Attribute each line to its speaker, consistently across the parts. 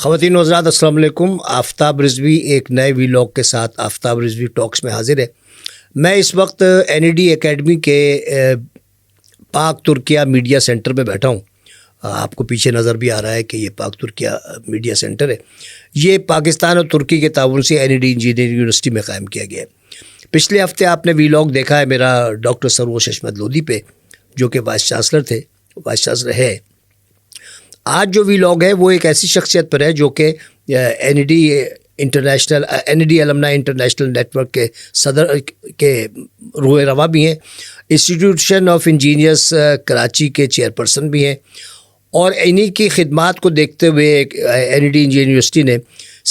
Speaker 1: خواتین و حضرات السلام علیکم. آفتاب رضوی ایک نئے ویلاگ کے ساتھ آفتاب رضوی ٹاکس میں حاضر ہے. میں اس وقت NED اکیڈمی کے پاک ترکیہ میڈیا سینٹر میں بیٹھا ہوں. آپ کو پیچھے نظر بھی آ رہا ہے کہ یہ پاک ترکیہ میڈیا سینٹر ہے. یہ پاکستان اور ترکی کے تعاون سے NED انجینئرنگ یونیورسٹی میں قائم کیا گیا ہے. پچھلے ہفتے آپ نے ویلاگ دیکھا ہے میرا ڈاکٹر سروش احمد لودھی پہ، جو کہ وائس چانسلر تھے، وائس چانسلر ہے. آج جو ویلاگ ہے وہ ایک ایسی شخصیت پر ہے جو کہ NED alumni international network کے صدر کے روح رواں بھی ہیں، انسٹیٹیوشن آف انجینئرس کراچی کے چیئرپرسن بھی ہیں، اور انہی کی خدمات کو دیکھتے ہوئے NED انجینئرنگ یونیورسٹی نے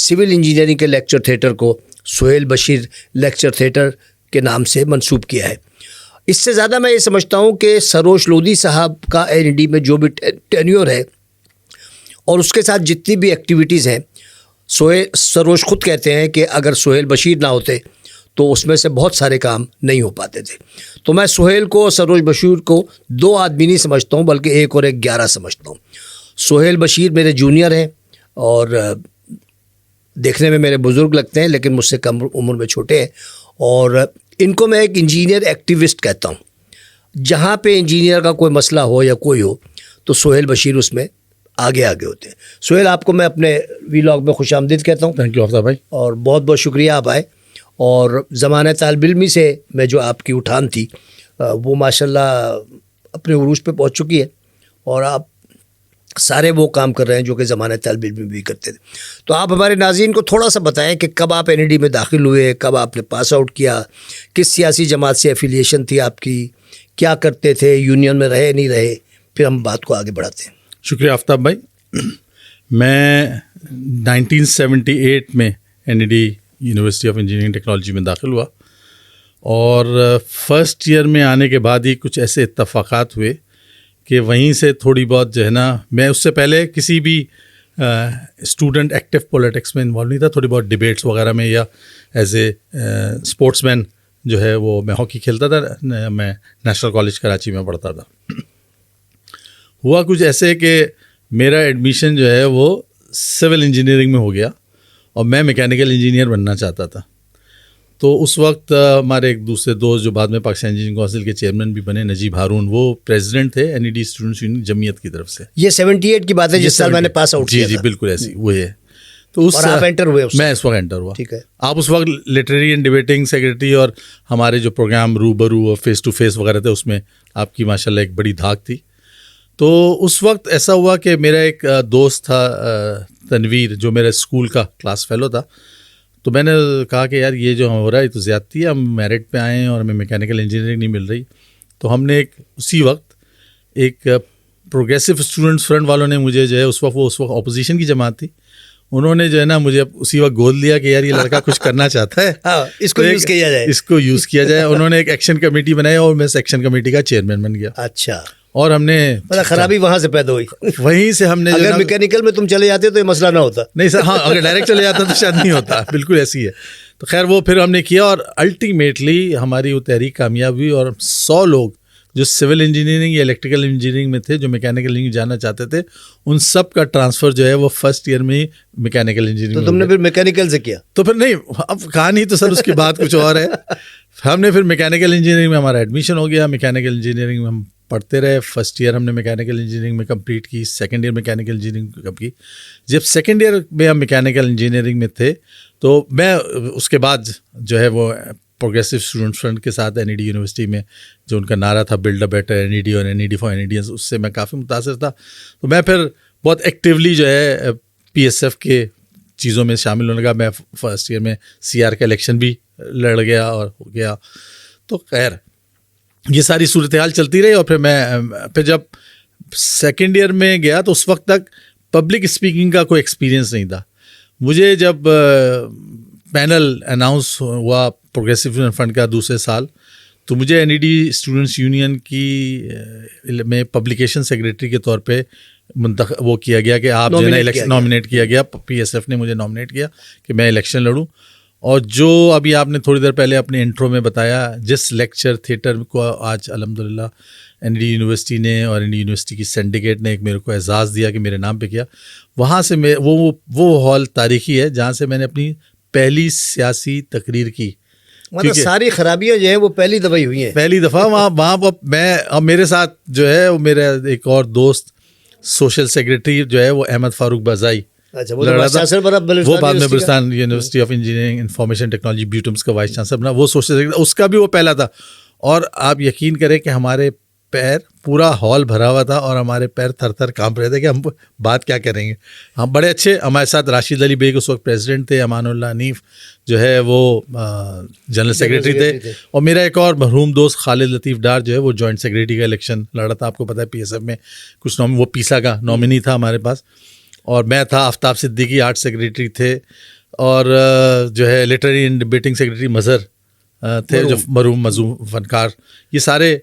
Speaker 1: سول انجینئرنگ کے لیکچر تھیٹر کو سہیل بشیر لیکچر تھیٹر کے نام سے منسوب کیا ہے. اس سے زیادہ میں یہ سمجھتا ہوں کہ سروش لودھی صاحب کا NED میں جو بھی ٹینیور ہے اور اس کے ساتھ جتنی بھی ایکٹیویٹیز ہیں، سروش خود کہتے ہیں کہ اگر سہیل بشیر نہ ہوتے تو اس میں سے بہت سارے کام نہیں ہو پاتے تھے. تو میں سہیل کو اور سروش بشیر کو دو آدمی نہیں سمجھتا ہوں، بلکہ ایک اور ایک 11 سمجھتا ہوں. سہیل بشیر میرے جونیئر ہیں اور دیکھنے میں میرے بزرگ لگتے ہیں، لیکن مجھ سے کم عمر میں چھوٹے ہیں، اور ان کو میں ایک انجینئر ایکٹیوسٹ کہتا ہوں. جہاں پہ انجینئر کا کوئی مسئلہ ہو یا کوئی ہو تو سہیل بشیر اس میں آگے ہوتے ہیں. سہیل، آپ کو میں اپنے ویلاگ میں خوش آمدید کہتا ہوں.
Speaker 2: تھینک یو آفتاب بھائی،
Speaker 1: اور بہت بہت شکریہ آپ آئے. اور زمانہ طالب علمی سے میں جو آپ کی اٹھان تھی وہ ماشاءاللہ اپنے عروج پہ پہنچ چکی ہے، اور آپ سارے وہ کام کر رہے ہیں جو کہ زمانہ طالب علم بھی کرتے تھے. تو آپ ہمارے ناظرین کو تھوڑا سا بتائیں کہ کب آپ NED میں داخل ہوئے، کب آپ نے پاس آؤٹ کیا، کس سیاسی جماعت سے ایفیلیشن تھی آپ کی، کیا کرتے تھے، یونین میں رہے نہیں رہے، پھر ہم بات کو آگے بڑھاتے ہیں.
Speaker 2: شکریہ آفتاب بھائی. میں 1978 میں NED university of engineering technology میں داخل ہوا، اور فرسٹ ایئر میں آنے کے بعد ہی کچھ ایسے اتفاقات ہوئے کہ وہیں سے تھوڑی بہت جو ہے نا، میں اس سے پہلے کسی بھی اسٹوڈنٹ ایکٹیو پولیٹکس میں انوالو نہیں تھا. تھوڑی بہت ڈبیٹس وغیرہ میں، یا ایز اے اسپورٹس مین جو ہے وہ میں ہاکی کھیلتا تھا. میں نیشنل کالج کراچی میں پڑھتا تھا. ہوا کچھ ایسے کہ میرا ایڈمیشن جو ہے وہ سول انجینئرنگ میں ہو گیا، اور میں میکینیکل انجینئر بننا چاہتا تھا. تو اس وقت ہمارے ایک دوسرے دوست جو بعد میں پاکستان انجینئرنگ کونسل کے چیئرمین بھی بنے، نجیب ہارون، وہ پریزیڈنٹ تھے NED اسٹوڈنٹس یونین جمعیت کی طرف سے.
Speaker 1: یہ 78 کی بات ہے جس سال میں نے پاس آؤٹ کیا.
Speaker 2: جی بالکل ایسی وہی ہے. تو اس
Speaker 1: آپ انٹر ہوئے؟
Speaker 2: میں اس وقت انٹر ہوا.
Speaker 1: ٹھیک ہے.
Speaker 2: آپ اس وقت لٹریری اینڈ ڈیبیٹنگ سیکرٹری، اور ہمارے جو پروگرام روبرو اور فیس ٹو فیس وغیرہ تھے، اس میں آپ کی ماشاءاللہ ایک بڑی دھاک تھی. تو اس وقت ایسا ہوا کہ میرا ایک دوست تھا تنویر، جو میرے اسکول کا کلاس فیلو تھا. تو میں نے کہا کہ یار یہ جو ہو رہا ہے یہ تو زیادتی ہے، ہم میرٹ پہ آئے ہیں اور ہمیں میکینیکل انجینئرنگ نہیں مل رہی. تو ہم نے اسی وقت ایک پروگریسو اسٹوڈنٹس فرنٹ والوں نے مجھے جو ہے اس وقت اپوزیشن کی جماعت تھی، انہوں نے جو ہے نا مجھے اسی وقت گود لیا کہ یار یہ لڑکا کچھ کرنا چاہتا ہے،
Speaker 1: اس کو
Speaker 2: یوز کیا جائے. انہوں نے ایک ایکشن کمیٹی بنائی اور میں ایکشن کمیٹی کا چیئرمین بن گیا.
Speaker 1: اچھا.
Speaker 2: اور ہم نے
Speaker 1: خرابی وہاں سے پیدا ہوئی.
Speaker 2: وہیں سے ہم نے
Speaker 1: اگر میکینیکل میں تم چلے جاتے تو یہ مسئلہ نہ ہوتا.
Speaker 2: نہیں سر، ہاں اگر ڈائریکٹ چلے جاتا تو شاید نہیں ہوتا. بالکل ایسی ہے. تو خیر وہ پھر ہم نے کیا، اور الٹیمیٹلی ہماری وہ تحریک کامیاب ہوئی، اور 100 لوگ جو سول انجینئرنگ یا الیکٹریکل انجینئرنگ میں تھے، جو میکینیکل انجینئرنگ جانا چاہتے تھے، ان سب کا ٹرانسفر جو ہے وہ فرسٹ ایئر میں ہی میکینیکل انجینئرنگ.
Speaker 1: تو تم نے پھر میکینیکل سے کیا؟
Speaker 2: تو پھر نہیں، اب کہانی تو سر اس کی بات کچھ اور ہے. ہم نے پھر میکینیکل انجینئرنگ میں ہمارا ایڈمیشن ہو گیا. میکینیکل انجینئرنگ میں ہم پڑھتے رہے. فرسٹ ایئر ہم نے میکینیکل انجینئرنگ میں کمپلیٹ کی، سیکنڈ ایئر میکینیکل انجینئرنگ کب کی. جب سیکنڈ ایئر میں ہم میکینیکل انجینئرنگ میں تھے تو میں اس کے بعد جو ہے وہ پروگریسو اسٹوڈنٹ فرنٹ کے ساتھ NED یونیورسٹی میں جو ان کا نعرہ تھا بلڈ اے بیٹر NED اور NED فار NEDians، اس سے میں کافی متاثر تھا. تو میں پھر بہت ایکٹیولی جو ہے PSF کے چیزوں میں شامل ہونے لگا. میں فرسٹ ایئر میں CR کا الیکشن بھی لڑ گیا اور ہو گیا. تو خیر یہ ساری صورتحال چلتی رہی. اور پھر جب سیکنڈ ایئر میں گیا تو اس وقت تک پبلک اسپیکنگ کا کوئی ایکسپیرینس نہیں تھا مجھے. جب پینل اناؤنس ہوا پروگریسو فنڈ کا دوسرے سال، تو مجھے NED اسٹوڈنٹس یونین کی میں پبلیکیشن سیکریٹری کے طور پہ وہ کیا گیا کہ آپ جو ہے نا الیکشن نامینیٹ کیا گیا. PSF نے مجھے نامینیٹ کیا کہ میں الیکشن لڑوں. اور جو ابھی آپ نے تھوڑی دیر پہلے اپنے انٹرو میں بتایا، جس لیکچر تھیٹر کو آج الحمدللہ این ڈی یونیورسٹی نے اور این ڈی یونیورسٹی کی سینڈیکیٹ نے ایک میرے کو اعزاز دیا کہ میرے نام پہ کیا، وہاں سے میں وہ ہال تاریخی ہے جہاں سے میں نے اپنی پہلی سیاسی تقریر کی.
Speaker 1: مطلب ساری خرابیاں جو ہیں وہ پہلی دفعہ ہی ہوئی ہیں.
Speaker 2: پہلی دفعہ وہاں میں، اب میرے ساتھ جو ہے وہ میرا ایک اور دوست سوشل سیکریٹری جو ہے وہ احمد فاروق بازائی،
Speaker 1: اچھا
Speaker 2: وہ بعد میں Balochistan University of Engineering Information Technology BUITEMS کا وائس چانسلر بنا، وہ سوشل سیکریٹری، اس کا بھی وہ پہلا تھا. اور آپ یقین کریں کہ ہمارے پیر، پورا ہال بھرا ہوا تھا اور ہمارے پیر تھر تھر کانپ رہے تھے کہ ہم بات کیا کریں گے. ہم بڑے اچھے، ہمارے ساتھ راشد علی بیگ اس وقت پریزیڈنٹ تھے، امان اللہ حنیف جو ہے وہ جنرل سیکریٹری تھے، اور میرا ایک اور مرحوم دوست خالد لطیف ڈار جو ہے وہ جوائنٹ سیکریٹری کا الیکشن لڑا تھا. آپ کو پتہ ہے پی ایس ایف میں کچھ وہ پیسا کا نامنی تھا ہمارے پاس، اور میں تھا. آفتاب صدیقی آرٹ سیکریٹری تھے، اور جو ہے لٹریری اینڈ ڈبیٹنگ سیکریٹری مظہر تھے جو مرحوم مظلوم فنکار، یہ سارے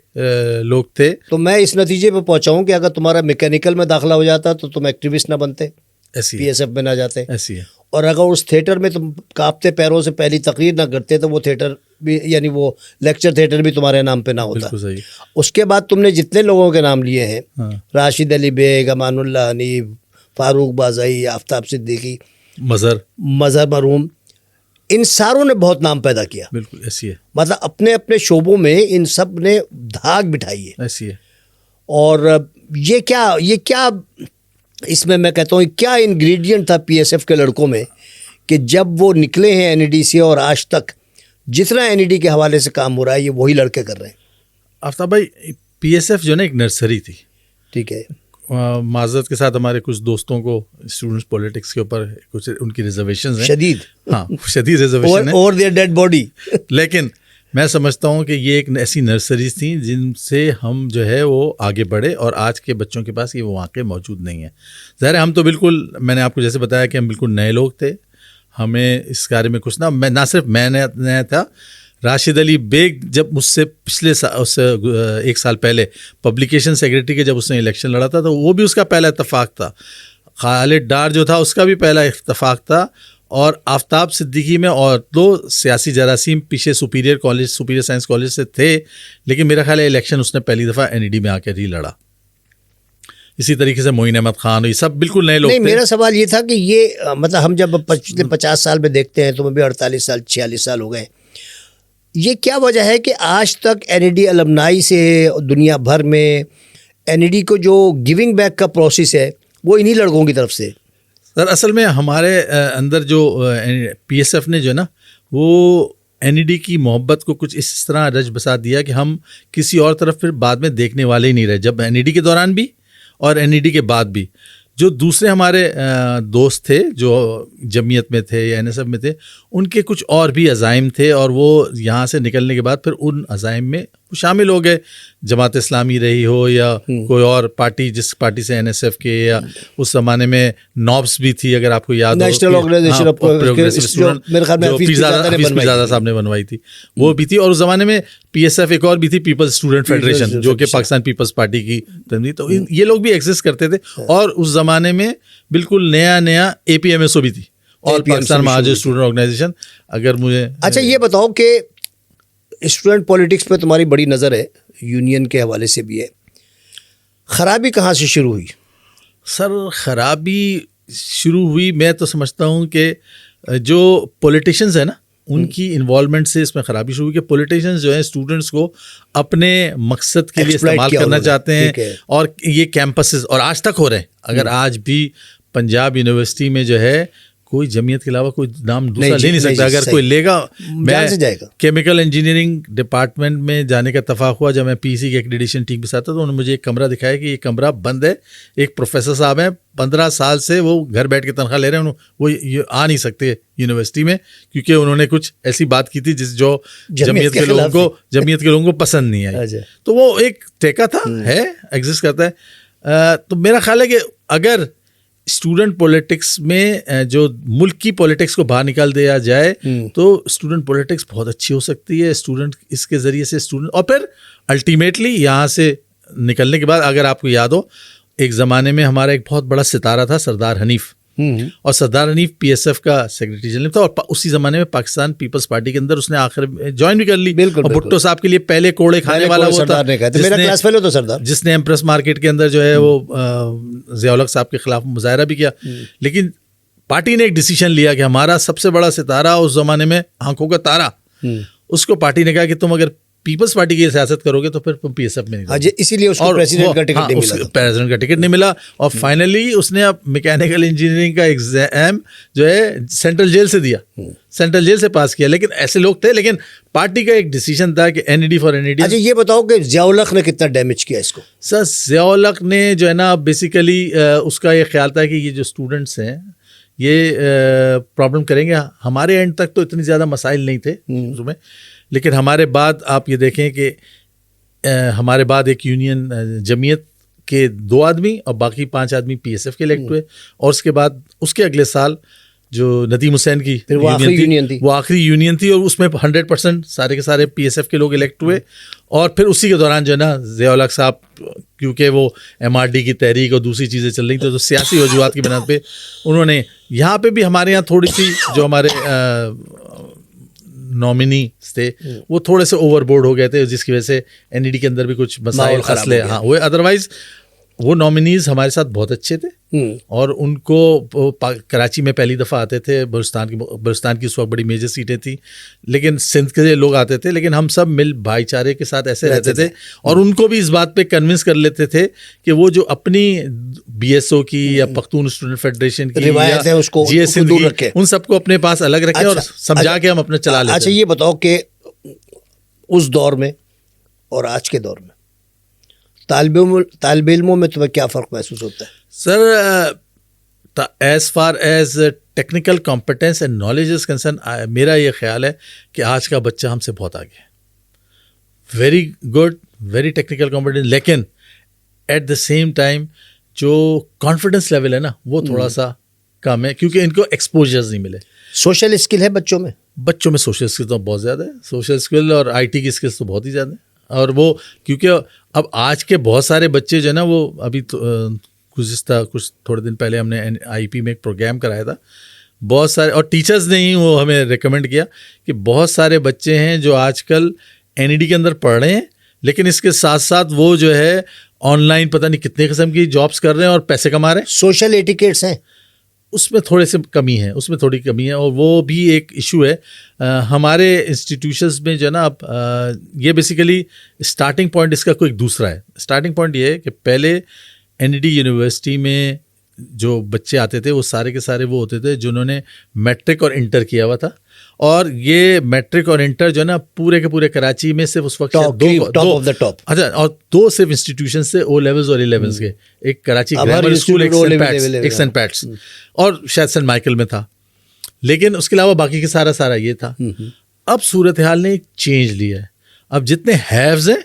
Speaker 2: لوگ تھے.
Speaker 1: تو میں اس نتیجے پہ پہنچا ہوں کہ اگر تمہارا میکینیکل میں داخلہ ہو جاتا تو تم ایکٹیوسٹ نہ بنتے، پی ایس ایف میں نہ جاتے.
Speaker 2: ایسی ہے.
Speaker 1: اور اگر اس تھیٹر میں تم کانپتے پیروں سے پہلی تقریر نہ کرتے تو وہ تھیٹر بھی، یعنی وہ لیکچر تھیٹر بھی تمہارے نام پہ نہ ہوتا.
Speaker 2: بالکل صحیح.
Speaker 1: اس کے بعد تم نے جتنے لوگوں کے نام لیے ہیں، راشد علی بیگ، امان اللہ حنیف، فاروق بازائی، آفتاب صدیقی، مظہر مرحوم، ان ساروں نے بہت نام پیدا کیا.
Speaker 2: بالکل ایسی ہے.
Speaker 1: مطلب اپنے اپنے شعبوں میں ان سب نے دھاگ بٹھائی ہے.
Speaker 2: ایسی ہے.
Speaker 1: اور یہ کیا اس میں کہتا ہوں کیا انگریڈینٹ تھا پی ایس ایف کے لڑکوں میں کہ جب وہ نکلے ہیں این ای ڈی سے اور آج تک جتنا این ای ڈی کے حوالے سے کام ہو رہا ہے یہ وہی لڑکے کر رہے ہیں.
Speaker 2: آفتاب بھائی، پی ایس ایف جو ہے نا ایک نرسری تھی.
Speaker 1: ٹھیک ہے.
Speaker 2: معذرت کے ساتھ ہمارے کچھ دوستوں کو اسٹوڈنٹس پولیٹکس کے اوپر کچھ ان کی ریزرویشنز ہیں،
Speaker 1: شدید،
Speaker 2: ہاں شدید ریزرویشن ہے،
Speaker 1: اور دیئر ڈیڈ باڈی. لیکن
Speaker 2: میں سمجھتا ہوں کہ یہ ایک ایسی نرسریز تھیں جن سے ہم جو ہے وہ آگے بڑھے، اور آج کے بچوں کے پاس یہ واقع موجود نہیں ہے. ظاہر ہے ہم تو بالکل، میں نے آپ کو جیسے بتایا کہ ہم بالکل نئے لوگ تھے، ہمیں اس بارے میں کچھ نہ صرف میں نیا تھا، راشد علی بیگ جب مجھ سے پچھلے ایک سال پہلے پبلیکیشن سیکریٹری کے جب اس نے الیکشن لڑا تھا تو وہ بھی اس کا پہلا اتفاق تھا. خالد ڈار جو تھا اس کا بھی پہلا اتفاق تھا. اور آفتاب صدیقی میں اور دو سیاسی جراثیم پیچھے سپیریئر سائنس کالج سے تھے، لیکن میرا خیال ہے الیکشن اس نے پہلی دفعہ این ای ڈی میں آ کے لڑا. اسی طریقے سے معین احمد خان، یہ سب بالکل نئے لوگ تھے.
Speaker 1: میرا سوال یہ تھا کہ یہ مطلب ہم جب پچھلے 50 سال میں دیکھتے ہیں، تمہیں بھی 48 سال 46 سال ہو گئے، یہ کیا وجہ ہے کہ آج تک این ای ڈی المنائی سے دنیا بھر میں این ای ڈی کو جو گیونگ بیک کا پروسیس ہے وہ انہی لڑکوں کی طرف سے؟
Speaker 2: سر اصل میں ہمارے اندر جو پی ایس ایف نے جو ہے نا وہ این ای ڈی کی محبت کو کچھ اس طرح رچ بسا دیا کہ ہم کسی اور طرف پھر بعد میں دیکھنے والے ہی نہیں رہے، جب این ای ڈی کے دوران بھی اور این ای ڈی کے بعد بھی. جو دوسرے ہمارے دوست تھے جو جمعیت میں تھے یا این ایس ایف میں تھے، ان کے کچھ اور بھی عزائم تھے، اور وہ یہاں سے نکلنے کے بعد پھر ان عزائم میں شامل ہو گئے. جماعت اسلامی رہی ہو یا کوئی اور پارٹی، جس پارٹی سے این ایس ایف کے، یا اس زمانے میں نوبس بھی تھی اگر آپ کو یاد ہو،
Speaker 1: National Organization of Progressive Student, میرے خیال میں
Speaker 2: حفیظ پیرزادہ صاحب نے بنوائی تھی، وہ بھی تھی. اور اس زمانے میں پی ایس ایف ایک اور بھی تھی، پیپلز اسٹوڈنٹ فیڈریشن، جو کہ پاکستان پیپلز پارٹی کی تنظیم. تو یہ لوگ بھی ایگزسٹ کرتے تھے. اور اس زمانے میں بالکل نیا اے پی ایم ایس او بھی تھی، اور پاکستان مہاجر اسٹوڈنٹ آرگنائزیشن. اگر مجھے
Speaker 1: اچھا یہ بتاؤ کہ اسٹوڈنٹ پولیٹکس پہ تمہاری بڑی نظر ہے، یونین کے حوالے سے بھی ہے، خرابی کہاں سے شروع ہوئی؟
Speaker 2: سر خرابی شروع ہوئی، میں تو سمجھتا ہوں کہ جو پولیٹیشینز ہیں نا ان کی انوالومنٹ سے اس میں خرابی شروع ہوئی. کہ پولیٹیشینز جو ہیں اسٹوڈنٹس کو اپنے مقصد کے لیے استعمال کرنا چاہتے ہیں، اور یہ کیمپسز اور آج تک ہو رہے ہیں. اگر آج بھی پنجاب یونیورسٹی میں جو ہے کوئی جمعیت کے علاوہ کوئی نام دوسرا لے نہیں سکتا. اگر کوئی لے گا، میں کیمیکل انجینئرنگ ڈپارٹمنٹ میں جانے کا اتفاق ہوا جب میں پی سی کی ایکریڈیشن ٹیم کے ساتھ تھا، تو انہوں نے مجھے ایک کمرہ دکھایا کہ یہ کمرہ بند ہے. ایک پروفیسر صاحب ہیں 15 سال سے وہ گھر بیٹھ کے تنخواہ لے رہے ہیں، وہ آ نہیں سکتے یونیورسسٹی میں کیونکہ انہوں نے کچھ ایسی بات کی تھی جو جمعیت کے لوگوں کو پسند نہیں آئی. تو وہ ایک ٹیکا تھا، ہے ایگزسٹ کرتا ہے. تو میرا خیال ہے کہ اگر اسٹوڈنٹ پولیٹکس میں جو ملک کی پولیٹکس کو باہر نکال دیا جائے تو اسٹوڈنٹ پولیٹکس بہت اچھی ہو سکتی ہے. اسٹوڈنٹ اس کے ذریعے سے اسٹوڈنٹ، اور پھر الٹیمیٹلی یہاں سے نکلنے کے بعد، اگر آپ کو یاد ہو ایک زمانے میں ہمارا ایک بہت بڑا ستارہ تھا سردار حنیف، اور سردار حنیف پی ایس ایف کا سیکرٹری جنرل تھا, اور اسی زمانے میں پاکستان پیپلز پارٹی کے اندر اس نے آخر جوائن بھی کر لی. اور بھٹو صاحب کے لیے پہلے کوڑے کھانے والا وہ تھا,
Speaker 1: میرا کلاس فیلو تو سردار,
Speaker 2: جس نے ایمپریس مارکیٹ کے اندر جو ہے وہ ضیاء الحق صاحب کے خلاف مظاہرہ بھی کیا. لیکن پارٹی نے ایک ڈیسیشن لیا کہ ہمارا سب سے بڑا ستارہ اس زمانے میں آنکھوں کا تارا, اس کو پارٹی نے کہا کہ تم اگر پیپلز پارٹی کی سیاست کرو گے تو پھر تم پی ایس ایف میں نہیں.
Speaker 1: اسی لیے اس کو پریزیڈنٹ کا ٹکٹ نہیں ملا,
Speaker 2: پریزیڈنٹ کا ٹکٹ نہیں ملا. اور فائنلی اس نے اب میکینیکل انجینئرنگ کا ایگزام جو ہے سینٹرل جیل سے دیا, سینٹرل جیل سے پاس کیا. لیکن ایسے لوگ تھے, لیکن پارٹی کا ایک ڈیسیجن تھا کہ N E D for N E D.
Speaker 1: اچھا یہ بتاؤ کہ ضیاء الحق نے کتنا ڈیمیج کیا اس کو؟
Speaker 2: سر ضیاء الحق نے جو ہے نا بیسیکلی اس کا یہ خیال تھا کہ یہ جو اسٹوڈنٹس ہیں یہ پرابلم کریں گے. ہمارے اینڈ تک تو اتنی زیادہ مسائل نہیں تھے اس میں, لیکن ہمارے بعد آپ یہ دیکھیں کہ ہمارے بعد ایک یونین جمعیت کے 2 آدمی اور باقی 5 آدمی پی ایس ایف کے الیکٹ ہوئے, اور اس کے بعد اس کے اگلے سال جو ندیم حسین کی یونین تھی وہ آخری یونین تھی, اور اس میں 100% سارے کے سارے پی ایس ایف کے لوگ الیکٹ ہوئے. اور پھر اسی کے دوران جو ہے نا ضیاء الحق صاحب, کیونکہ وہ ایم آر ڈی کی تحریک اور دوسری چیزیں چل رہی تھیں, تو سیاسی وجوہات کی بنا پہ انہوں نے یہاں پہ بھی ہمارے یہاں تھوڑی سی جو ہمارے نامنی تھے وہ تھوڑے سے اوور بورڈ ہو گئے تھے, جس کی وجہ سے این ای ڈی کے اندر بھی کچھ مسائل مسئلے ہوئے. ادروائز وہ نامنیز ہمارے ساتھ بہت اچھے تھے, اور ان کو کراچی میں پہلی دفعہ آتے تھے. بلوچستان کی اس وقت بڑی میجر سیٹیں تھیں, لیکن سندھ کے لوگ آتے تھے, لیکن ہم سب مل بھائی چارے کے ساتھ ایسے رہتے تھے. اور ان کو بھی اس بات پہ کنونس کر لیتے تھے کہ وہ جو اپنی بی ایس او کی یا پختون اسٹوڈنٹ فیڈریشن کی جی ایس سندھ کی, ان سب کو اپنے پاس الگ رکھیں اور سمجھا کے ہم اپنا چلا لیتے.
Speaker 1: اچھا یہ بتاؤ کہ اس دور میں اور آج کے دور میں طالب علموں میں تمہیں کیا فرق محسوس ہوتا ہے؟
Speaker 2: Sir as far as technical competence and knowledge is concern, میرا یہ خیال ہے کہ آج کا بچہ ہم سے بہت آگے ہے. Very good, very technical competence, لیکن ایٹ دا سیم ٹائم جو کانفیڈنس لیول ہے نا وہ تھوڑا سا کم ہے, کیونکہ ان کو ایکسپوجرز نہیں ملے.
Speaker 1: سوشل اسکل ہے بچوں میں
Speaker 2: سوشل اسکل تو بہت زیادہ ہے, سوشل اسکل اور آئی ٹی کی اسکلس تو بہت ہی زیادہ ہیں. اور وہ کیونکہ اب آج کے بہت سارے بچے جو ہے نا وہ ابھی گزشتہ کچھ تھوڑے دن پہلے ہم نے آئی پی میں ایک پروگرام کرایا تھا, بہت سارے, اور ٹیچرز نے ہی وہ ہمیں ریکمینڈ کیا کہ بہت سارے بچے ہیں جو آج کل این ای ڈی کے اندر پڑھ رہے ہیں, لیکن اس کے ساتھ ساتھ وہ جو ہے آن لائن پتہ نہیں کتنے قسم کی جابس کر رہے ہیں اور پیسے کما رہے ہیں.
Speaker 1: سوشل ایٹیکیٹس ہیں
Speaker 2: اس میں تھوڑے سے کمی ہے, اس میں تھوڑی کمی ہے, اور وہ بھی ایک ایشو ہے. ہمارے انسٹیٹیوشنز میں جو ہے نا اب یہ بیسیکلی اسٹارٹنگ پوائنٹ اس کا کوئی دوسرا ہے. اسٹارٹنگ پوائنٹ یہ ہے کہ پہلے این ای ڈی یونیورسٹی میں جو بچے آتے تھے وہ سارے کے سارے وہ ہوتے تھے جنہوں نے میٹرک اور انٹر کیا ہوا تھا, اور یہ میٹرک اور انٹر جو ہے نا پورے کے پورے کراچی میں صرف اس وقت اچھا, اور 2 صرف انسٹیٹیوشن سے او لیولز اور ای لیولز کے, ایک کراچی گرامر اسکول, ایک سینٹ پیٹس, اور شاید سینٹ مائیکل میں تھا, لیکن اس کے علاوہ باقی کے سارا یہ تھا. اب صورتحال نے ایک چینج لیا ہے. اب جتنے ہیوز ہیں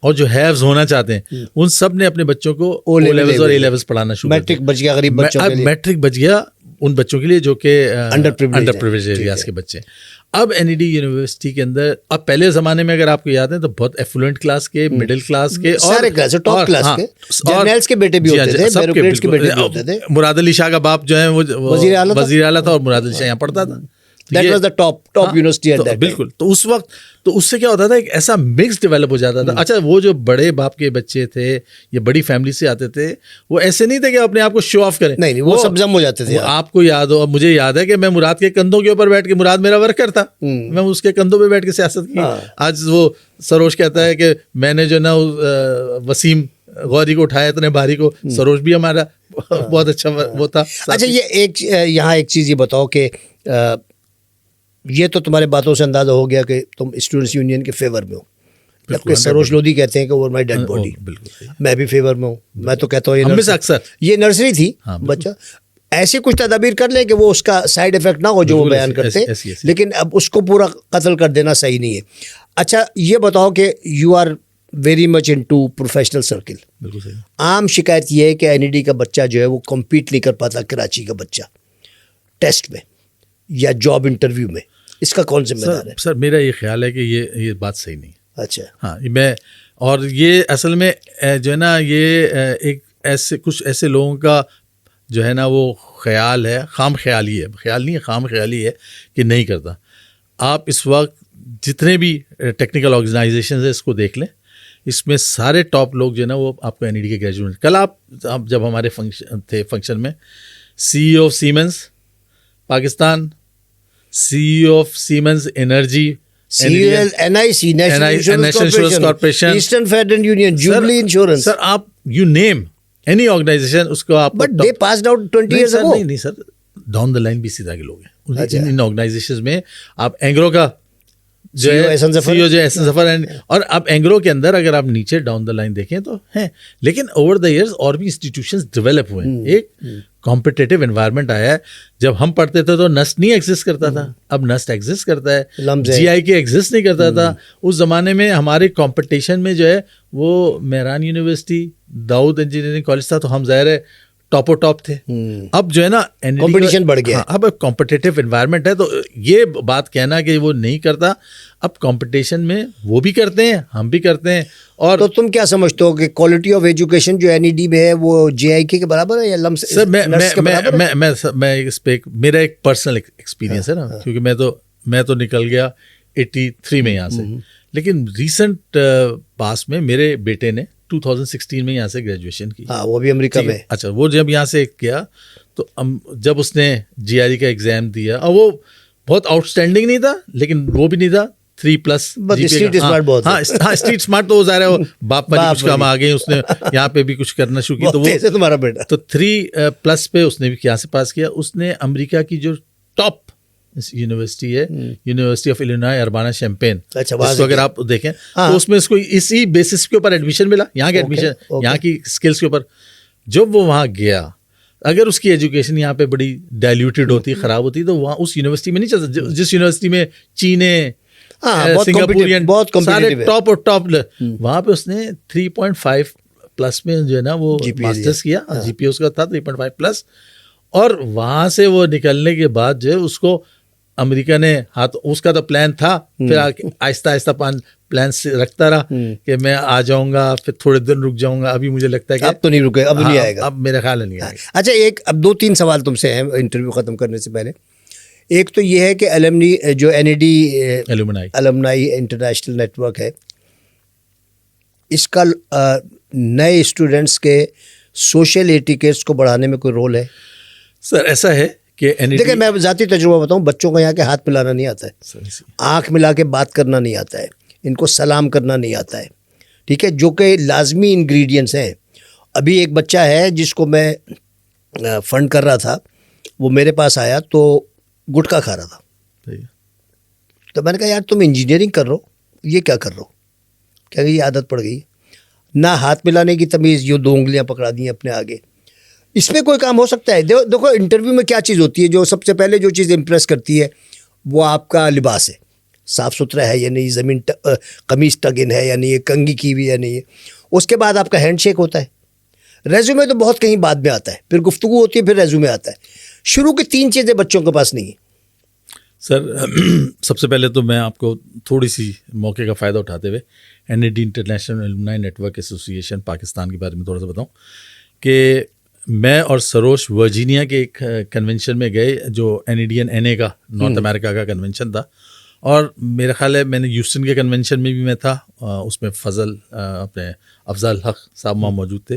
Speaker 2: اور جو ہیوز ہونا چاہتے ہیں ان سب نے اپنے بچوں کو او لیولز اور اے لیولز پڑھانا شروع کر دیا.
Speaker 1: میٹرک بچ گیا غریب بچوں کے لیے,
Speaker 2: میٹرک بچ گیا ان بچوں کے لیے جو کہ انڈر پریویلیج ایریاز کے بچے. اب این ای ڈی یونیورسٹی کے اندر, اب پہلے زمانے میں اگر آپ کو یاد ہے تو بہت ایفلوئنٹ کلاس کے, مڈل کلاس کے,
Speaker 1: سارے کلاس ٹاپ کلاس کے, جرنلز کے بیٹے بھی ہوتے تھے, بیوروکریٹس کے بیٹے بھی ہوتے تھے.
Speaker 2: مراد علی شاہ کا باپ جو ہے وہ وزیر اعلیٰ تھا, اور مراد علی شاہ یہاں پڑھتا تھا.
Speaker 1: That was the top university at that time.
Speaker 2: بالکل. تو اس وقت تو اس سے کیا ہوتا تھا, ایک ایسا مکس ڈیولپ ہو جاتا تھا. اچھا وہ جو بڑے باپ کے بچے تھے یا بڑی فیملی سے آتے تھے وہ ایسے نہیں تھے کہ اپنے آپ کو شو آف کریں,
Speaker 1: نہیں وہ سب جم ہو جاتے تھے.
Speaker 2: آپ کو یاد ہو, مجھے یاد ہے کہ میں مراد کے کندھوں کے اوپر بیٹھ کے, مراد میرا ورکر تھا, میں اس کے کندھوں پہ بیٹھ کے سیاست کی. آج وہ سروش کہتا ہے کہ میں نے جو نا وسیم غوری کو اٹھایا اتنے بھاری کو, سروش بھی ہمارا بہت اچھا وہ تھا.
Speaker 1: اچھا یہ یہاں ایک چیز یہ بتاؤ کہ یہ تو تمہارے باتوں سے اندازہ ہو گیا کہ تم اسٹوڈنٹس یونین کے فیور میں ہو, جبکہ سروش لودھی کہتے ہیں کہ اوور مائی ڈیڈ باڈی. میں بھی فیور میں ہوں. میں تو کہتا ہوں یہ نرسری تھی بچہ, ایسی کچھ تدابیر کر لیں کہ وہ اس کا سائڈ افیکٹ نہ ہو جو وہ بیان کرتے, لیکن اب اس کو پورا قتل کر دینا صحیح نہیں ہے. اچھا یہ بتاؤ کہ you are very much into professional circle. عام شکایت یہ ہے کہ این ای ڈی کا بچہ جو ہے وہ کمپیٹ نہیں کر پاتا کراچی کا بچہ ٹیسٹ میں یا جاب انٹرویو میں. اس کا کون ذمہ دار ہے؟
Speaker 2: سر میرا یہ خیال ہے کہ یہ بات صحیح نہیں.
Speaker 1: اچھا
Speaker 2: ہاں, میں اور یہ اصل میں جو ہے نا یہ ایک کچھ ایسے لوگوں کا جو ہے نا وہ خیال ہے، خام خیالی ہے، خیال نہیں ہے، خام خیالی ہے کہ نہیں کرتا. آپ اس وقت جتنے بھی ٹیکنیکل آرگنائزیشنز ہیں اس کو دیکھ لیں، اس میں سارے ٹاپ لوگ جو ہے نا وہ آپ کو NED کے گریجویٹ. کل آپ جب ہمارے فنکشن میں CEO of Siemens Pakistan, CEO of Siemens Energy,
Speaker 1: NIC National Insurance Corporation, Eastern Federal Union, Jubilee Insurance.
Speaker 2: Sir آپ یو نیم اینی آرگنائزیشن اس کو آپ
Speaker 1: but they passed out 20 years ago.
Speaker 2: نہیں سر، ڈاؤن دا لائن بھی اسی طرح کے لوگ ہیں ان آرگنائزیشنز میں. آپ اینگرو کا جو ہے CEO جو احسن ظفر ہے، اور اب اینگرو کے اندر اگر آپ نیچے ڈاؤن دا لائن دیکھیں تو ہیں. لیکن اوور دا ایئرز اور بھی انسٹیٹیوشنز ڈیولپ ہوئے ہیں. ایک کمپٹیٹیو انوائرمنٹ آیا ہے. جب ہم پڑھتے تھے تو نسٹ نہیں ایگزسٹ کرتا تھا، اب نسٹ ایگزسٹ کرتا ہے. GI کے ایگزسٹ نہیں کرتا تھا. اس زمانے میں ہمارے کمپٹیشن میں جو ہے وہ مہران یونیورسٹی، داؤد انجینئرنگ کالج تھا، تو ہم ظاہر ہے ٹاپ تھے. اب جو ہے نا
Speaker 1: کمپٹیشن بڑھ گیا.
Speaker 2: اب کمپٹیٹیو انوائرمنٹ ہے، تو یہ بات کہنا کہ وہ نہیں کرتا، اب کمپٹیشن میں وہ بھی کرتے ہیں، ہم بھی کرتے ہیں. اور
Speaker 1: تو تم کیا سمجھتے ہو کہ کوالٹی آف ایجوکیشن جو NED میں ہے وہ JIK کے برابر ہے یا لمس؟
Speaker 2: سر میں اس پہ میرا ایک پرسنل ایکسپیرینس ہے نا، کیونکہ میں تو نکل گیا 83 میں یہاں سے. لیکن ریسنٹ پاس میں میرے بیٹے نے 2016 میں یہاں سے گریجویشن کی.
Speaker 1: وہ بھی امریکہ میں.
Speaker 2: اچھا، وہ جب یہاں سے کیا تو جب اس نے GRE کا ایگزام دیا، اور وہ بہت آؤٹ اسٹینڈنگ نہیں تھا لیکن وہ بھی نہیں تھا 3+. اسٹریٹ اسمارٹ تو ظاہر ہے وہ باپ والی کچھ کام آ گئی، اس نے یہاں پہ بھی کچھ کرنا شروع کیا. تو وہ
Speaker 1: تمہارا بیٹا تو
Speaker 2: 3+ پہ اس نے بھی یہاں سے پاس کیا. اس نے امریکہ کی جو ٹاپ یونیورسٹی ہے، University of Illinois Urbana Champaign, اس کو اگر آپ دیکھیں تو اس میں اس کو اسی بیسس کے اوپر ایڈمیشن ملا، یہاں کے ایڈمیشن، یہاں کی اسکلس کے اوپر. جب وہ وہاں گیا، اگر اس کی ایجوکیشن یہاں پہ بڑی ڈائلیوٹیڈ ہوتی، خراب ہوتی، تو وہاں اس یونیورسٹی میں نہیں چلتا. جس یونیورسٹی میں چینے، سنگاپورین سارے ٹاپ اور ٹاپ، وہاں پہ اس نے 3.5+ میں جو ہے نا وہ ماسٹرس کیا. GPA اس کا تھا 3.5+. اور وہاں سے وہ نکلنے کے بعد جو ہے اس کو امریکہ نے ہاتھ، اس کا تو پلان تھا، پھر آہستہ آہستہ پلان رکھتا رہا کہ میں آ جاؤں گا، پھر تھوڑے دن رک جاؤں گا. ابھی مجھے لگتا ہے کہ
Speaker 1: اب تو نہیں رکے، اب نہیں آئے گا،
Speaker 2: اب میرا خیال نہیں آئے گا.
Speaker 1: اچھا، اب 2-3 سوال تم سے ہیں انٹرویو ختم کرنے سے پہلے. ایک تو یہ ہے کہ الومنی جو NED alumni international network ہے، اس کا نئے اسٹوڈنٹس کے سوشل ایٹیکیٹس کو بڑھانے میں کوئی رول ہے؟
Speaker 2: سر ایسا ہے کہ
Speaker 1: دیکھیں، میں ذاتی تجربہ بتاؤں، بچوں کا یہاں کے ہاتھ ملانا نہیں آتا ہے، آنکھ ملا کے بات کرنا نہیں آتا ہے، ان کو سلام کرنا نہیں آتا ہے، ٹھیک ہے، جو کہ لازمی انگریڈینٹس ہیں. ابھی ایک بچہ ہے جس کو میں فنڈ کر رہا تھا، وہ میرے پاس آیا تو گٹکا کھا رہا تھا. تو میں نے کہا یار تم انجینئرنگ کر رہو، یہ کیا کر رہو؟ کیا یہ عادت پڑ گئی، نہ ہاتھ ملانے کی تمیز، جو 2 انگلیاں پکڑا دی ہیں اپنے آگے. اس پہ کوئی کام ہو سکتا ہے؟ دیکھو انٹرویو میں کیا چیز ہوتی ہے، جو سب سے پہلے جو چیز امپریس کرتی ہے وہ آپ کا لباس ہے، صاف ستھرا ہے یا نہیں، زمین قمیص ٹگن ہے یا نہیں، کنگھی کی ہوئی ہے نہیں ہے. اس کے بعد آپ کا ہینڈ شیک ہوتا ہے. ریزیومے تو بہت کہیں بعد میں آتا ہے، پھر گفتگو ہوتی ہے، پھر ریزیومے آتا ہے. شروع کی 3 چیزیں بچوں کے پاس نہیں ہیں.
Speaker 2: سر سب سے پہلے تو میں آپ کو تھوڑی سی موقع کا فائدہ اٹھاتے ہوئے NED international alumni network association Pakistan کے بارے میں تھوڑا سا بتاؤں کہ میں اور سروش ورجینیا کے ایک کنونشن میں گئے، جو NED کا نارتھ امریکہ کا کنونشن تھا. اور میرا خیال ہے میں نے ہیوسٹن کے کنونشن میں بھی میں تھا، اس میں فضل اپنے افضل حق صاحب وہاں موجود تھے.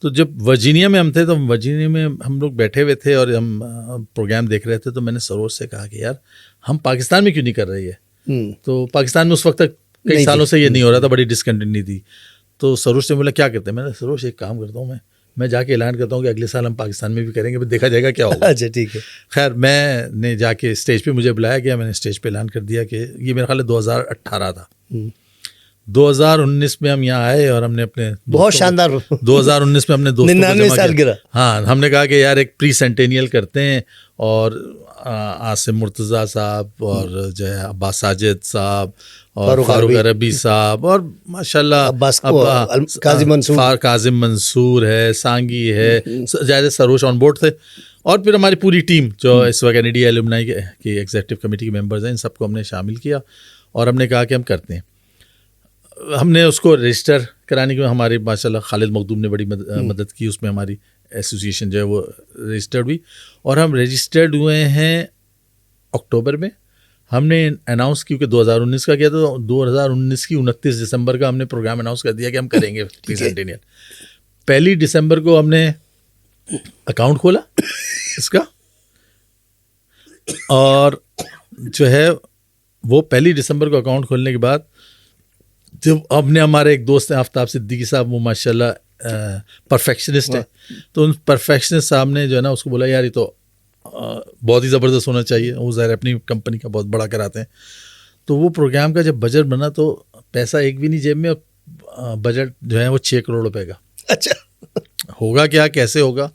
Speaker 2: تو جب ورجینیا میں ہم تھے، تو ورجینیا میں ہم لوگ بیٹھے ہوئے تھے اور ہم پروگرام دیکھ رہے تھے. تو میں نے سروش سے کہا کہ یار ہم پاکستان میں کیوں نہیں کر رہی ہے؟ تو پاکستان میں اس وقت تک کئی سالوں سے یہ نہیں ہو رہا تھا، بڑی ڈسکنٹینیو تھی. تو سروش نے بولا کیا کرتے ہیں؟ میں نے سروش ایک کام کرتا ہوں، میں جا کے اعلان کرتا ہوں کہ اگلے سال ہم پاکستان میں بھی کریں گے، دیکھا جائے گا کیا ہوگا.
Speaker 1: اچھا ٹھیک ہے.
Speaker 2: خیر میں نے جا کے اسٹیج پہ مجھے بلایا گیا، میں نے اسٹیج پہ اعلان کر دیا کہ یہ میرا خیال ہے 2018 تھا. 2019 میں ہم یہاں آئے اور ہم نے اپنے
Speaker 1: بہت شاندار
Speaker 2: 2019 میں ہم نے دوستوں کو
Speaker 1: 99 سالگرہ،
Speaker 2: ہاں ہم نے کہا کہ یار ایک پری سینٹینیل کرتے ہیں. اور عاصم مرتضیٰ صاحب اور جو ہے عباس ساجد صاحب اور فاروق عربی صاحب اور ماشاء اللہ کاظم منصور ہے، سانگی ہے، جیسے سروش آن بورڈ تھے. اور پھر ہماری پوری ٹیم جو اس وقت NED الومنائی کی ایگزیکٹو کمیٹی کے ممبرز ہیں، ان سب کو ہم نے شامل کیا اور ہم نے کہا کہ ہم کرتے ہیں. ہم نے اس کو رجسٹر کرانے کے ہمارے ماشاء اللہ خالد مخدوم نے بڑی مدد کی. اس میں ہماری ایسوسیشن جو ہے وہ رجسٹرڈ ہوئی, اور ہم رجسٹرڈ ہوئے ہیں اکتوبر میں. ہم نے اناؤنس کیونکہ 2019 کا کیا تھا, 2019 کی 29 دسمبر کا ہم نے پروگرام اناؤنس کر دیا کہ ہم کریں گے پری سینٹینیل. 1 دسمبر کو ہم نے اکاؤنٹ کھولا اس کا, اور جو ہے وہ 1 دسمبر کو اکاؤنٹ کھولنے کے بعد جب ہم نے, ہمارے ایک دوست ہیں آفتاب صدیقی صاحب, وہ ماشاء اللہ پرفیکشنسٹ ہیں, تو ان پرفیکشنسٹ صاحب نے جو ہے نا اس کو بولا یار یہ تو بہت ہی زبردست ہونا چاہیے, وہ ظاہر اپنی کمپنی کا بہت بڑا کراتے ہیں. تو وہ پروگرام کا جب بجٹ بنا تو پیسہ ایک بھی نہیں جیب میں, اور بجٹ جو ہے وہ 6 کروڑ روپے کا.
Speaker 1: اچھا,
Speaker 2: ہوگا کیا, کیسے ہوگا,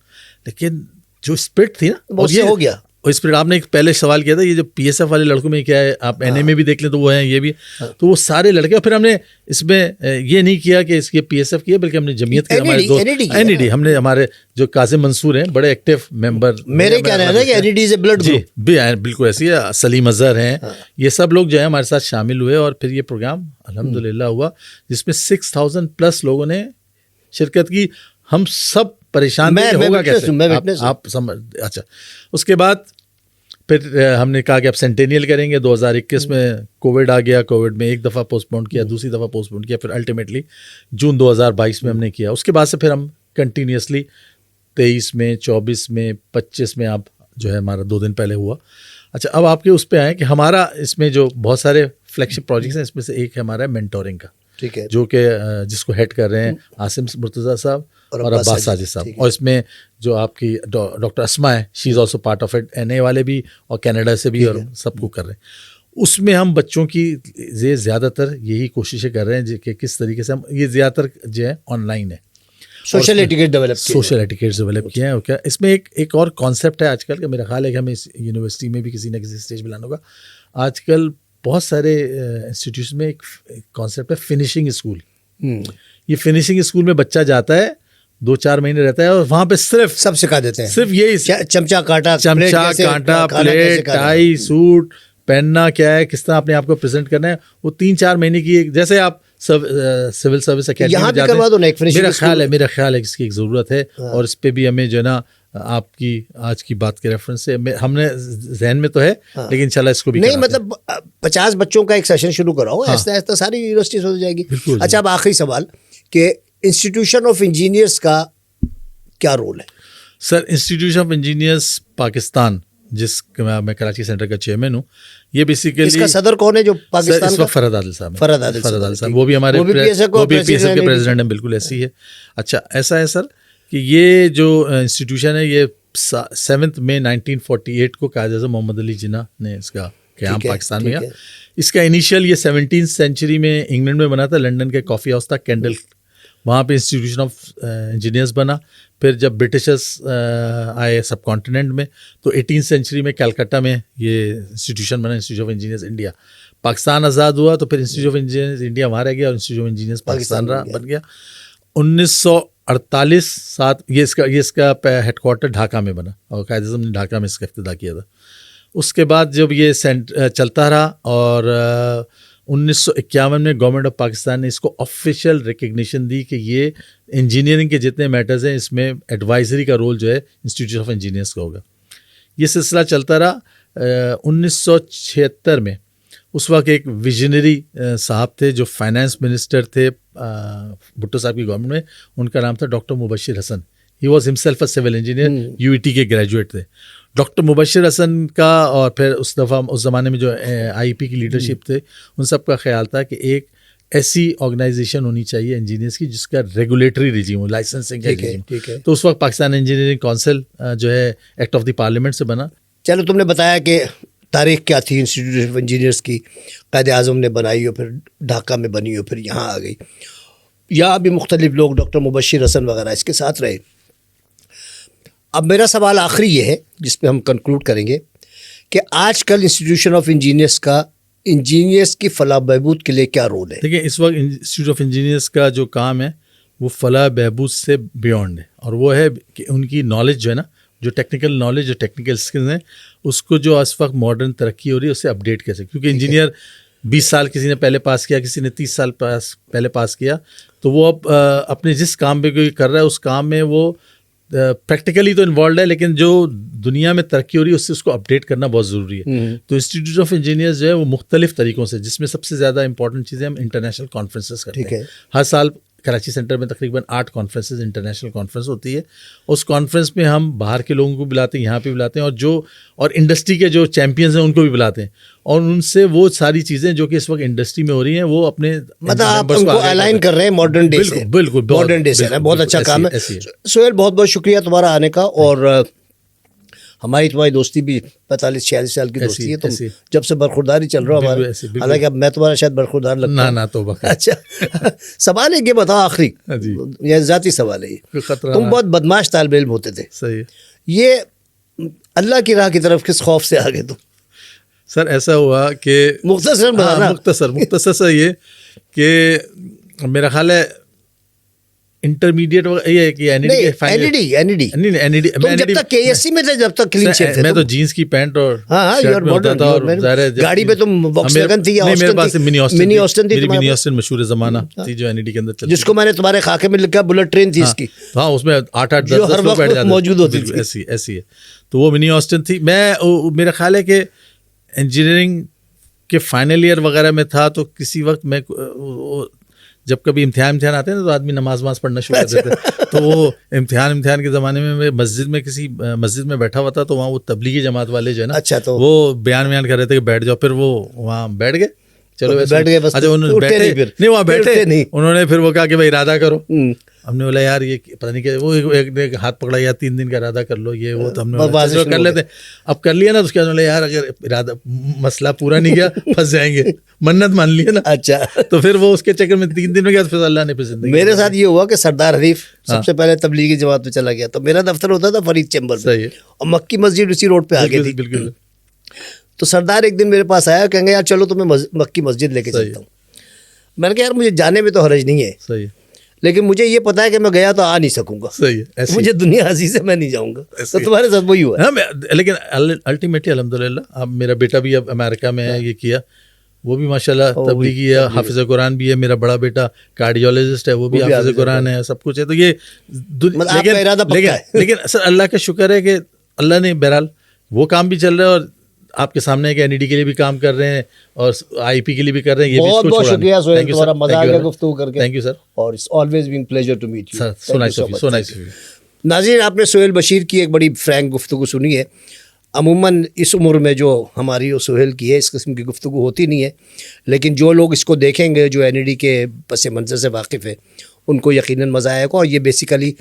Speaker 2: لیکن جو اسپرٹ تھی نا,
Speaker 1: اور یہ ہو گیا.
Speaker 2: اور اسپرٹ آپ نے ایک پہلے سوال کیا تھا, یہ جو پی ایس ایف والے لڑکوں میں کیا ہے, آپ این اے میں بھی دیکھ لیں تو وہ ہیں, یہ بھی, تو وہ سارے لڑکے. اور پھر ہم نے اس میں یہ نہیں کیا کہ اس کے پی ایس ایف کیا, بلکہ ہم نے جمعیت کے ہمارے دوست این ای ڈی, ہم نے ہمارے جو قاسم منصور ہیں بڑے ایکٹیو ممبر,
Speaker 1: میرے کیا رہنا ہے کہ N E D is a blood
Speaker 2: group, بھی بالکل ایسی ہے, سلیم اظہر ہیں, یہ سب لوگ جو ہے ہمارے ساتھ شامل ہوئے, اور پھر یہ پروگرام الحمدللہ ہوا جس میں 6000+ لوگوں نے شرکت کی. ہم سب پریشان تھے ہوگا کیسے, آپ سمجھ. اچھا, اس کے بعد پھر ہم نے کہا کہ اب سینٹینیل کریں گے. 2021 میں کووڈ آ گیا, کووڈ میں ایک دفعہ پوسٹ پون کیا, دوسری دفعہ پوسٹ پون کیا, پھر الٹیمیٹلی جون 2022 میں ہم نے کیا. اس کے بعد سے پھر ہم کنٹینیوسلی 23 میں, 24 میں, 25 میں, اب جو ہے ہمارا 2 دن پہلے ہوا. اچھا, اب آپ کے اس پہ آئیں کہ ہمارا اس میں جو بہت سارے فلیگ شپ پروجیکٹس ہیں, اس میں سے ایک ہے ہمارا مینٹورنگ کا,
Speaker 1: ٹھیک ہے,
Speaker 2: جو کہ جس کو ہیڈ کر رہے ہیں عاصم مرتضیٰ صاحب اور عباس ساجد صاحب. اور اس میں جو آپ کی ڈاکٹر اسما ہے, she is also part of it, N A والے بھی اور کینیڈا سے بھی, اور سب کو کر رہے ہیں. اس میں ہم بچوں کی زیادہ تر یہی کوششیں کر رہے ہیں کہ کس طریقے سے ہم, یہ زیادہ تر جو ہے آن لائن ہے,
Speaker 1: سوشل ایٹیکیٹ
Speaker 2: ڈیولپ کیا ہے. اور کیا اس میں ایک اور کانسیپٹ ہے آج کل کا, میرا خیال ہے کہ ہمیں اس یونیورسٹی میں بھی کسی نہ کسی اسٹیج میں لانا ہوگا. آج کل بہت سارے انسٹیٹیوشن میں ایک کانسیپٹ ہے فنیشنگ اسکول. یہ فنیشنگ اسکول میں بچہ جاتا ہے, 2-4 مہینے رہتا ہے, اور وہاں پہ صرف
Speaker 1: سب سکھا دیتے ہیں,
Speaker 2: صرف یہی
Speaker 1: چمچا کانٹا,
Speaker 2: پلیٹ, ٹائی, سوٹ پہننا کیا ہے, کس طرح اپنے آپ کو پریزنٹ کرنا ہے. وہ 3-4 مہینے کی, جیسے آپ سول سروس اکیڈمی میں جاتے ہیں, میرا خیال ہے اس کی ایک ضرورت ہے. اور اس پہ بھی ہمیں جو ہے نا آپ کی آج کی بات کے ریفرنس سے ہم نے ذہن میں تو ہے, لیکن انشاءاللہ اس کو بھی
Speaker 1: نہیں, مطلب 50 بچوں کا ایک سیشن شروع کراؤ, ایسا ایسا ساری یونیورسٹیز ہو جائے گی. اچھا, اب آخری سوال کہ انسٹیٹیوشن آف انجینئرس کا کیا رول ہے؟
Speaker 2: سر, انسٹیٹیوشن آف انجینئرس پاکستان, جس میں کراچی سینٹر کا چیئرمین ہوں, یہ بیسیکلی
Speaker 1: اس کا صدر کون ہے جو پاکستان کا؟
Speaker 2: فرحت عادل صاحب.
Speaker 1: فرحت عادل
Speaker 2: صاحب, وہ بھی ہمارے پی ایس ایف کے پریزیڈنٹ ہیں. بالکل ایسی ہے. اچھا, ایسا ہے سر کہ یہ جو انسٹیٹیوشن ہے یہ 7 مئی 1948 کو قائد اعظم محمد علی جناح نے اس کا قیام پاکستان میں کیا. اس کا انیشیل یہ 17 سینچری میں انگلینڈ میں بنا تھا, لنڈن کے کافی ہاؤس تھا کینڈل, وہاں پہ انسٹیٹیوشن آف انجینئرس بنا. پھر جب برٹشرس آئے سب کانٹیننٹ میں تو 18 سینچری میں کلکتہ میں یہ انسٹیٹیوشن بنا, Institute of Engineers India. Pakistan آزاد ہوا تو پھر انسٹیٹیوٹ آف انجینئرس انڈیا وہاں رہ گیا, اور انسٹیٹیوٹ آف انجینئرس پاکستان بن گیا. 1948 یہ اس کا ہیڈ کوارٹر ڈھاکہ میں بنا, اور قائد اعظم نے ڈھاکہ میں اس کا افتتاح کیا تھا. اس کے بعد جب یہ چلتا رہا, اور 1951 میں گورنمنٹ آف پاکستان نے اس کو آفیشیل ریکگنیشن دی کہ یہ انجینئرنگ کے جتنے میٹرز ہیں اس میں ایڈوائزری کا رول جو ہے انسٹیٹیوٹ آف انجینئرس کا ہوگا. یہ سلسلہ چلتا رہا. 1976 میں اس وقت ایک ویژنری صاحب تھے جو فائنانس منسٹر تھے بھٹو صاحب کی گورنمنٹ میں, ان کا نام تھا doctor Mubashir Hasan. He was himself a civil engineer, U E T کے گریجویٹ تھے. ڈاکٹر مبشر حسن کا اور پھر اس دفعہ اس زمانے میں جو آئی پی کی لیڈرشپ تھے, ان سب کا خیال تھا کہ ایک ایسی آرگنائزیشن ہونی چاہیے انجینئرس کی جس کا ریگولیٹری رجیم ہو, لائسنسنگ کا رجیم. تو اس وقت پاکستان انجینئرنگ کونسل جو ہے ایکٹ آف دی پارلیمنٹ سے بنا.
Speaker 1: چلو, تم نے بتایا کہ تاریخ کیا تھی انسٹیٹیوٹ آف انجینئرس کی, قائد اعظم نے بنائی ہو, پھر ڈھاکہ میں بنی ہو, پھر یہاں آ گئی, یا بھی مختلف لوگ ڈاکٹر مبشر حسن وغیرہ اس کے ساتھ رہے. اب میرا سوال آخری یہ ہے جس پہ ہم کنکلوڈ کریں گے کہ آج کل انسٹیٹیوشن آف انجینئرس کا انجینئرس کی فلاح بہبود کے لیے کیا رول ہے؟
Speaker 2: دیکھیں, اس وقت انسٹیٹیوٹ آف انجینئرس کا جو کام ہے وہ فلاح بہبود سے بیونڈ ہے, اور وہ ہے کہ ان کی نالج جو ہے نا, جو ٹیکنیکل نالج, جو ٹیکنیکل اسکلز ہیں, اس کو جو اس وقت ماڈرن ترقی ہو رہی ہے اسے اپڈیٹ کیسے, کیونکہ انجینئر 20 سال کسی نے پہلے پاس کیا, کسی نے 30 سال پہلے پاس کیا, تو وہ اب اپنے جس کام پہ کوئی کر رہا ہے اس کام میں وہ پریکٹیکلی تو انوالوڈ ہے، لیکن جو دنیا میں ترقی ہو رہی ہے اس سے اس کو اپڈیٹ کرنا بہت ضروری ہے. تو انسٹیٹیوٹ آف انجینئرز جو ہے وہ مختلف طریقوں سے، جس میں سب سے زیادہ امپورٹنٹ چیزیں ہم انٹرنیشنل کانفرنسز کرتے ہیں. ہر سال کراچی سینٹر میں تقریباً 8 کانفرنسز انٹرنیشنل کانفرنس ہوتی ہے. اس کانفرنس میں ہم باہر کے لوگوں کو بلاتے ہیں، یہاں پہ بلاتے ہیں، اور انڈسٹری کے جو چیمپئنز ہیں ان کو بھی بلاتے ہیں، اور ان سے وہ ساری چیزیں جو کہ اس وقت انڈسٹری میں ہو رہی ہیں وہ اپنے
Speaker 1: مطلب آپ ان کو الائن کر رہے ہیں ماڈرن ڈے سے.
Speaker 2: بالکل
Speaker 1: ماڈرن ڈے سے بہت اچھا کام ہے. سہیل بہت بہت شکریہ تمہارا آنے کا، اور ہماری تمہاری دوستی بھی 45-46 سال کی دوستی ہے. تم جب سے برخورداری چل رہا ہمارے، حالانکہ اب میں تمہارا شاید برخوردار لگتا ہوں.
Speaker 2: نہ تو
Speaker 1: اچھا سوال ہے کہ بتاؤ آخری، یہ ذاتی سوال ہے، یہ تم بہت بدماش طالب علم ہوتے تھے،
Speaker 2: صحیح،
Speaker 1: یہ اللہ کی راہ کی طرف کس خوف سے آگے تم؟
Speaker 2: سر ایسا ہوا کہ مختصر سا یہ کہ میرا خیال ہے انٹرمیڈیٹ یہ ہے کہ
Speaker 1: جب تک KSC میں تھے، جب تک کلین شیو تھے،
Speaker 2: میں تو جینس کی پینٹ اور
Speaker 1: گاڑی پہ تم واکس ویگن تھی یا
Speaker 2: میرے پاس منی آسٹن
Speaker 1: تھی،
Speaker 2: منی آسٹن مشہور زمانہ تھی جو NED کے اندر چلتی،
Speaker 1: جس کو میں نے تمہارے خاکے میں لکھا بلٹ ٹرین تھی اس کی.
Speaker 2: ہاں اس میں 8-8 10 لوگ بیٹھ جاتے
Speaker 1: موجود ہوتی تھی.
Speaker 2: ایسی ہے. تو وہ منی آسٹن تھی. میں میرا خیال ہے کہ انجینئرنگ کے فائنل ایئر وغیرہ میں تھا، تو کسی وقت میں جب کبھی امتحان آتے ہیں تو آدمی نماز پڑھنا شروع کر دیتے ہیں. تو وہ امتحان کے زمانے میں کسی مسجد میں بیٹھا ہوا تھا، تو وہاں وہ تبلیغی جماعت والے جو ہے نا،
Speaker 1: اچھا، تو
Speaker 2: وہ بیان کر رہے تھے کہ بیٹھ جاؤ. پھر وہ وہاں بیٹھ گئے، چلو
Speaker 1: بیٹھ گئے، بس
Speaker 2: نہیں وہاں بیٹھے نہیں، انہوں نے پھر وہ کہا کہ بھائی ارادہ کرو. ہم نے بولا یار یہ پتہ نہیں کہ وہ ایک ہاتھ پکڑا، یا 3 دن کا ارادہ کر لو، یہ وہ. تو ہم نے کر لیتے. اب کر لیا نا، تو اس کے بعد یار اگر ارادہ مسئلہ پورا نہیں کیا پھنس جائیں گے، منت مان لی ہے نا.
Speaker 1: اچھا،
Speaker 2: تو پھر وہ اس کے چکر میں 3 دن میں گیا، پھر اللہ نے پھر زندگی.
Speaker 1: میرے ساتھ یہ ہوا کہ سردار حریف سب سے پہلے تبلیغی جماعت میں چلا گیا، تو میرا دفتر ہوتا تھا فرید چیمبر میں، اور مکی مسجد اسی روڈ پہ آگے تھی.
Speaker 2: بالکل.
Speaker 1: تو سردار ایک دن میرے پاس آیا، کہیں گے یار چلو تمہیں مکی مسجد لے کے چلتا ہوں. میں نے کہا یار مجھے جانے میں تو حرج نہیں ہے،
Speaker 2: صحیح،
Speaker 1: لیکن مجھے یہ پتا ہے کہ میں گیا تو آ نہیں سکوں گا.
Speaker 2: صحیح،
Speaker 1: مجھے دنیا عزیز ہے، میں نہیں جاؤں گا. تو تمہارے ساتھ وہی ہوا
Speaker 2: ہے. لیکن الٹیمیٹلی الحمدللہ اب میرا بیٹا بھی اب امریکہ میں ہے، یہ کیا، وہ بھی ماشاءاللہ تبلیغی ہے، حافظ قرآن بھی ہے. میرا بڑا بیٹا کارڈیولوجسٹ ہے، وہ بھی حافظ قرآن ہے، سب کچھ ہے. تو یہ لیکن سر اللہ کا شکر ہے کہ اللہ نے بہرحال وہ کام بھی چل رہا ہے، اور آپ کے سامنے ہے کہ NED کے لیے بھی کام کر رہے ہیں اور IP کے لیے بھی کر رہے ہیں. یہ بھی
Speaker 1: بہت بہت شکریہ سہیل، تمہارا مزہ آ گیا گفتگو کر کے.
Speaker 2: تھینک یو سر،
Speaker 1: اور it's always been pleasure to meet you.
Speaker 2: So nice.
Speaker 1: ناظرین، آپ نے سہیل بشیر کی ایک بڑی فرینک گفتگو سنی ہے. عموماً اس عمر میں جو ہماری اور سہیل کی ہے، اس قسم کی گفتگو ہوتی نہیں ہے، لیکن جو لوگ اس کو دیکھیں گے، جو NED کے پس منظر سے واقف ہے، ان کو یقیناً مزہ آئے گا. اور یہ بیسیکلی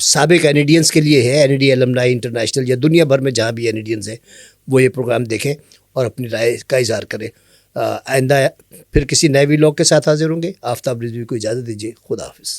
Speaker 1: سابق NEDians کے لیے ہے. NED المنائی انٹرنیشنل یا دنیا بھر میں جہاں بھی NEDians ہیں وہ یہ پروگرام دیکھیں اور اپنی رائے کا اظہار کریں. آئندہ پھر کسی نئے ویلاگ کے ساتھ حاضر ہوں گے. آفتاب رضوی کو اجازت دیجیے. خدا حافظ.